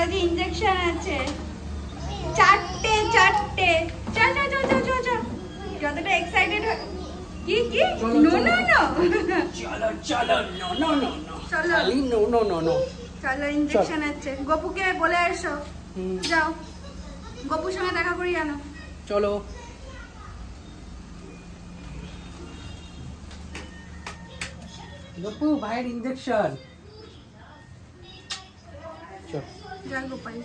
আজ ইনজেকশন আছে চারটে চারটে। চল চল চল চল চল চল, যতটা এক্সাইটেড হয়। কি কি নো নো নো, চলো চলো নো নো নো নো, চলো নো নো নো নো, চলো ইনজেকশন আছে। গপুকে বলে এসো, যাও গপুর সঙ্গে দেখা করি আনো। চলো গপু, ভাইয়ের ইনজেকশন। চল যা গোপাল,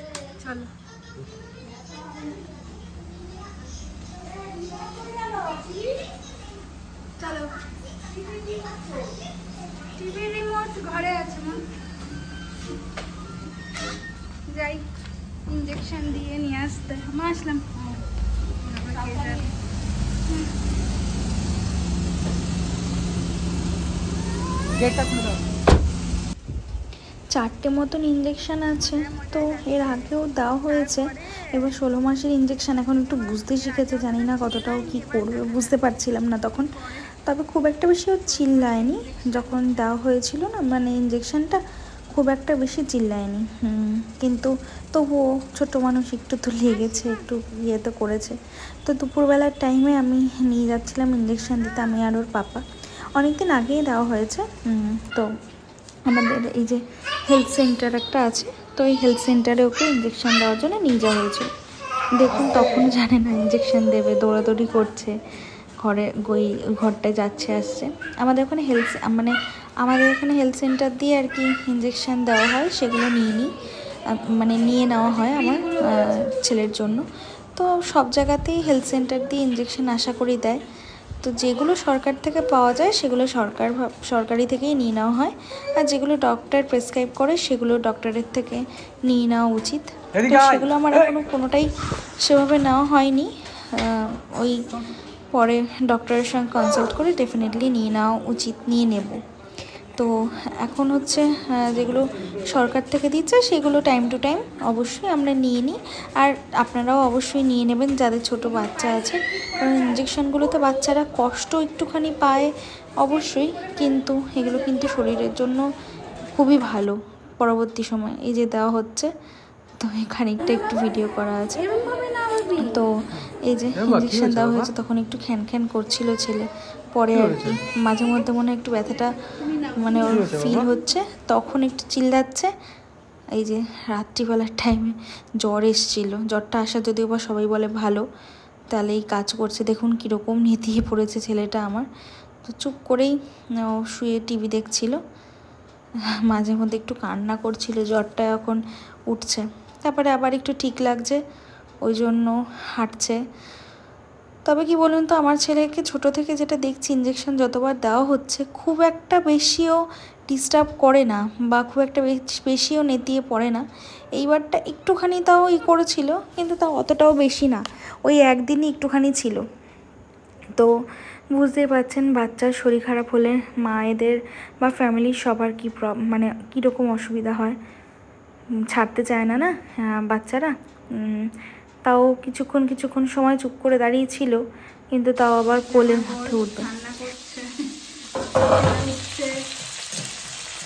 চলো। চলো, টিভি রিমোট ঘরে আছে মা, যাই ইনজেকশন দিয়ে নিয়ে আসতে। মা আসলাম। গেটটা খুলে দাও। চারটে মতন ইঞ্জেকশান আছে, তো এর আগেও দেওয়া হয়েছে। এবার 16 মাসের ইঞ্জেকশান, এখন একটু বুঝতে শিখেছে, জানি না কতটাও কি করবে, বুঝতে পারছিলাম না তখন। তবে খুব একটা বেশিও চিল্লায়নি যখন দেওয়া হয়েছিল না, মানে ইঞ্জেকশানটা খুব একটা বেশি চিল্লায়নি। কিন্তু তবুও ছোটো মানুষ একটু তো লেগেছে, একটু ইয়ে তো করেছে। তো দুপুরবেলার টাইমে আমি নিয়ে যাচ্ছিলাম ইঞ্জেকশান দিতে, আমি আর ওর পাপা। অনেকদিন আগেই দেওয়া হয়েছে। তো আমাদের এই যে হেলথ সেন্টার একটা আছে, তো এই হেলথ সেন্টারে ওকে ইঞ্জেকশান দেওয়ার জন্য নিয়ে যাওয়া হয়েছিল। দেখুন তখনও জানে না ইঞ্জেকশান দেবে, দৌড়াদৌড়ি করছে, ওই ঘরটায় যাচ্ছে আসছে। আমাদের ওখানে আমাদের এখানে হেলথ সেন্টার দিয়ে আর কি ইঞ্জেকশান দেওয়া হয়, সেগুলো নিয়ে নেওয়া হয় আমার ছেলের জন্য। তো সব জায়গাতেই হেলথ সেন্টার দিয়ে ইঞ্জেকশান আশা করি দেয়। তো যেগুলো সরকার থেকে পাওয়া যায় সেগুলো সরকারি থেকেই নিয়ে নেওয়া হয়, আর যেগুলো ডক্টর প্রেসক্রাইব করে সেগুলো ডক্টরের থেকে নিয়ে নেওয়া উচিত। তো সেগুলো আমার এখনও কোনোটাই সেভাবে নেওয়া হয়নি। ওই পরে ডক্টরের সঙ্গে কনসাল্ট করে ডেফিনেটলি নিয়ে নেওয়া উচিত, নিয়ে নেব। তো এখন হচ্ছে যেগুলো সরকার থেকে দিচ্ছে সেগুলো টাইম টু টাইম অবশ্যই আমরা নিয়ে নিই। আর আপনারাও অবশ্যই নিয়ে নেবেন যাদের ছোট বাচ্চা আছে, কারণ ইঞ্জেকশনগুলোতে বাচ্চারা কষ্ট একটুখানি পায় অবশ্যই, কিন্তু এগুলো কিন্তু শরীরের জন্য খুবই ভালো। পরবর্তী সময় এই যে দেওয়া হচ্ছে, তো খানিকটা একটু ভিডিও করা আছে। তো এই যে ইঞ্জেকশন দেওয়া হয়েছে, তখন একটু খ্যান করছিল ছেলে। পরে আর কি মাঝে মধ্যে মনে হয় একটু ব্যথাটা মানে ওর ফিল হচ্ছে, তখন একটু চিল্লাচ্ছে। এই যে রাত্রিবেলার টাইমে জ্বর এসেছিল, জ্বরটা আসা যদিও বা সবাই বলে ভালো, তাহলে এই কাজ করছে। দেখুন কীরকম নেতিয়ে পড়েছে ছেলেটা আমার। তো চুপ করেই ও শুয়ে টিভি দেখছিল, মাঝে মধ্যে একটু কান্না করছিল, জ্বরটা এখন উঠছে, তারপরে আবার একটু ঠিক লাগছে, ওই জন্য হাঁটছে। তবে কি বলুন তো, আমার ছেলেকে ছোট থেকে যেটা দেখছি, ইঞ্জেকশন যতবার দেওয়া হচ্ছে খুব একটা বেশিও ডিস্টার্ব করে না, বা খুব একটা বেশিও নেতিয়ে পড়ে না। এইবারটা একটুখানি তাও করেছিল, কিন্তু তাও অতটাও বেশি না, ওই একদিনই একটুখানি ছিল। তো বুঝতেই পারছেন বাচ্চার শরীর খারাপ হলে মায়েদের বা ফ্যামিলির সবার মানে কীরকম অসুবিধা হয়, ছাড়তে চায় না বাচ্চারা। তাও কিছুক্ষণ সময় চুপ করে দাঁড়িয়েছিল, কিন্তু তাও আবার কোলের মধ্যে উঠবে।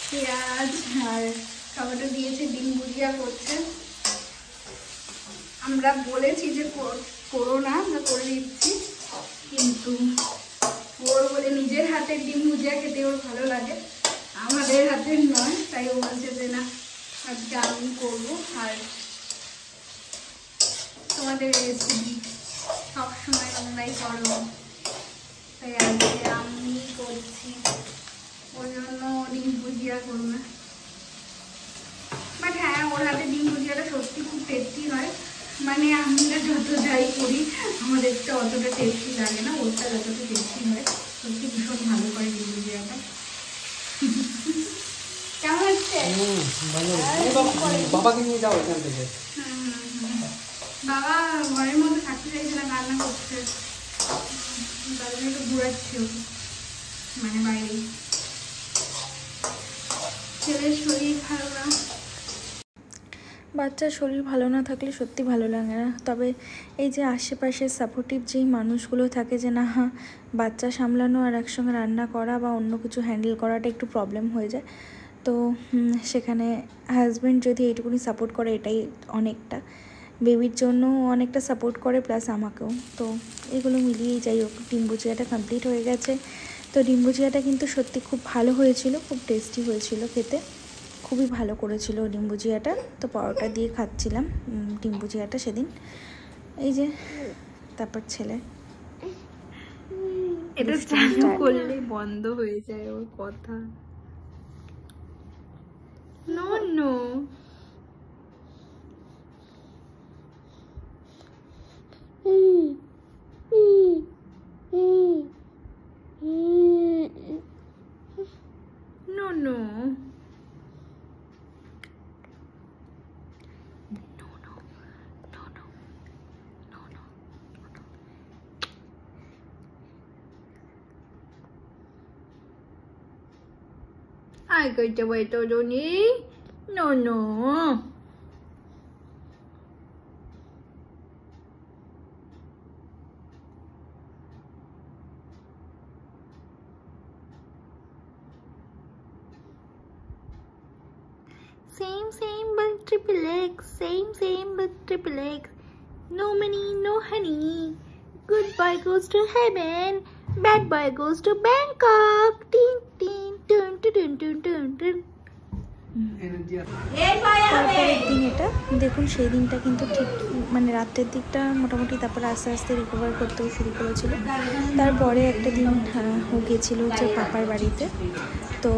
পেঁয়াজ আর টমেটো দিয়েছে, ডিম ভুজিয়া করছে। আমরা বলেছি যে করো না, আমরা করে দিচ্ছি, কিন্তু ওর বলে নিজের হাতের ডিম ভুজিয়া খেতে ওর ভালো লাগে, আমাদের হাতের নয়। তাই ও বলছে যে না আজকে আমি করবো। আর তোমাদের রেসিপি সবসময় তোমরাই করো, তাই আজকে আমি করছি, ওর জন্য ডিম ভুজিয়া করবে। বাট হ্যাঁ, ওর হাতে ডিম ভুজিয়াটা সত্যি খুব টেস্টি হয়, মানে আমরা যত যাই করি আমাদেরটা অতটা টেস্টি লাগে না, ওরটা যতটা টেস্টি হয়। সত্যি ভীষণ ভালো করে ডিম ভুজিয়াটা। কেমন হচ্ছে? বাবাকে নিয়ে যাও এখান থেকে। বাবা ঘরের মধ্যে থাকতে চাইছে না, রান্না করছে, তার জন্য একটু ঘুরাচ্ছি মানে বাইরে। ছেলের শরীর ভালো না, বাচ্চার শরীর ভালো না থাকলে সত্যি ভালো লাগে না। তবে এই যে আশেপাশে সাপোর্টিভ যেই মানুষগুলো থাকে, যে না বাচ্চা সামলানো আর একসঙ্গে রান্না করা বা অন্য কিছু হ্যান্ডেল করাটা একটু প্রবলেম হয়ে যায়, তো সেখানে হাজব্যান্ড যদি এইটুকুনি সাপোর্ট করে এটাই অনেকটা, বেবির জন্য অনেকটা সাপোর্ট করে, প্লাস আমাকেও। তো এগুলো মিলিয়েই যাই হোক ডিম ভুজিয়াটা কমপ্লিট হয়ে গেছে। তো ডিম ভুজিয়াটা কিন্তু সত্যি খুব ভালো হয়েছিল, খুব টেস্টি হয়েছিল খেতে, খুবই ভালো করেছিল ডিম ভুজিয়াটা। তো পরোটা দিয়ে খাচ্ছিলাম ডিম ভুজিয়াটা সেদিন। এই যে তারপর ছেলে এটা চালু করলে বন্ধ হয়ে যায় ওর কথা। No no no no ai coi cho vậy tôi đâu nhỉ. No no same but triple X, same but triple X. No money, no honey. Good boy goes to heaven, bad boy goes to Bangkok. Tin tin dun dun dun dun dun. তারপরের দিন এটা দেখুন, সেই দিনটা কিন্তু ঠিক মানে রাত্রের দিকটা মোটামুটি, তারপরে আস্তে আস্তে রিকভার করতেও শুরু করেছিল। তারপরে একটা দিন ও গেছিলো হচ্ছে পাপার বাড়িতে। তো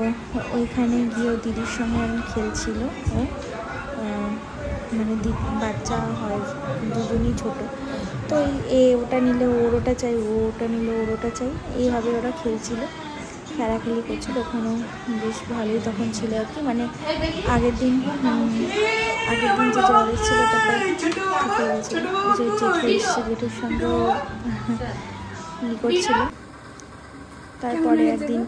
ওইখানে গিয়ে দিদির সঙ্গে খেলছিল ও, মানে বাচ্চা হয় দুজনই ছোট। তো ওটা নিলে ওর ওটা চাই, ও ওটা নিলে ওর ওটা চাই, এইভাবে ওরা খেলছিল, খেলাখেলি করছিল। ওখানেও বেশ ভালোই তখন ছিল আর কি, মানে আগের দিন যে জ্বর এসেছিলো তারপর যে জেঠু এসছে, জেঠুর সঙ্গেও ই করছিল। তারপরে একদিন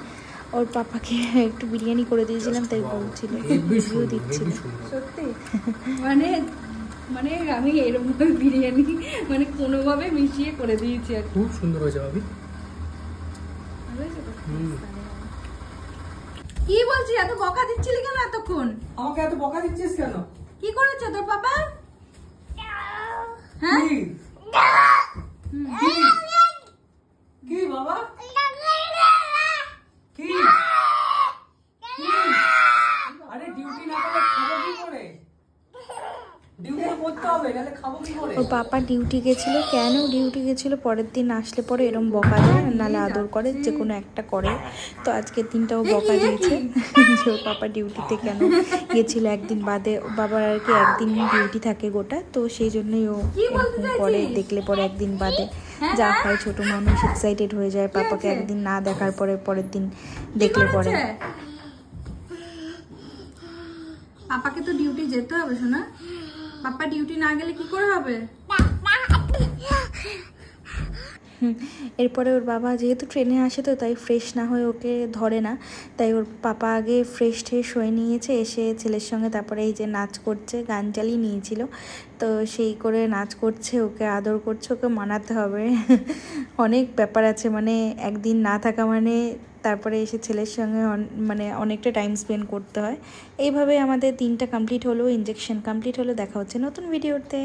ওর পাপাকে একটু বিরিয়ানি করে দিয়েছিলাম, তাই বলছিল, রিভিউ দিচ্ছিল। সত্যি মানে মানে আমি এরকম বিরিয়ানি মানে কোনোভাবে মিশিয়ে করে দিয়েছি আর খুব সুন্দর হয়েছে ভাবি। কি বলছিস, এত বকা দিচ্ছিলি কেন এতক্ষণ? আমাকে এত বকা দিচ্ছিস কেন? কি করেছে তোর পাপা? হ্যাঁ কি বাবা কি? আরে ডিউটি না করলে খাবো কি করে? ডিউটি করতে হবে, নাহলে খাবো কি করে? ওর পাপা ডিউটি গেছিলো। কেন ডিউটি গেছিলো? পরের দিন আসলে পরে এরম বকা দেয়, নাহলে আদর করে, যে কোনো একটা করে। তো আজকের দিনটাও বকা দিয়েছে যে ওর পাপা ডিউটিতে কেন গেছিলো একদিন বাদে। বাবার আর কি একদিন ডিউটি থাকে গোটা, তো সেই জন্যই ও এরকম করে, দেখলে পরে একদিন বাদে যা হয়, ছোট মানুষ এক্সাইটেড হয়ে যায় পাপাকে একদিন না দেখার পরে পরের দিন দেখলে পরে। পাপাকে তো ডিউটি যেতে হবে শোনা, পাপা ডিউটি না গেলে কি করে হবে? এরপরে ওর বাবা যেহেতু ট্রেনে আসে, তো তাই ফ্রেশ না হয়ে ওকে ধরে না, তাই ওর পাপা আগে ফ্রেশ ট্রেশ হয়ে নিয়েছে, এসে ছেলের সঙ্গে তারপরে এই যে নাচ করছে, গান চালিয়ে নিয়েছিল, তো সেই করে নাচ করছে, ওকে আদর করছে, ওকে মানাতে হবে। অনেক ব্যাপার আছে, মানে একদিন না থাকা মানে তারপরে এসে ছেলের সঙ্গে মানে অনেকটা টাইম স্পেন্ড করতে হয়। এইভাবে আমাদের দিনটা কমপ্লিট হলো, ইনজেকশন কমপ্লিট হলো। দেখা হচ্ছে নতুন ভিডিওতে।